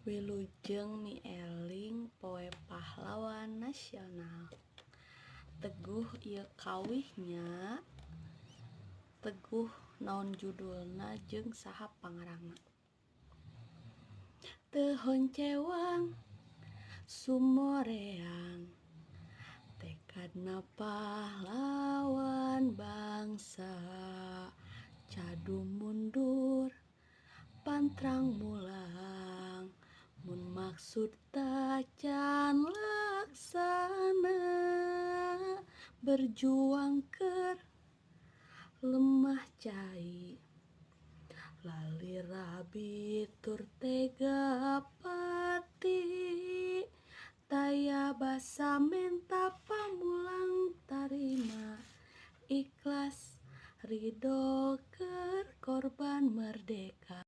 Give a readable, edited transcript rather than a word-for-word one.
Wilujeng mieling poe pahlawan nasional. Teguh ieu kawihnya. Teguh naon judulna jeung saha pangarangna. Teu honcewang sumoreang tekadna pahlawan bangsa, cadu mundur pantrang mulang, mun maksud tacan laksana, berjuang keur lemah cai, lalira bitur tega pati, taya basa menta pamulang tarima, ikhlas ridho keur korban merdeka.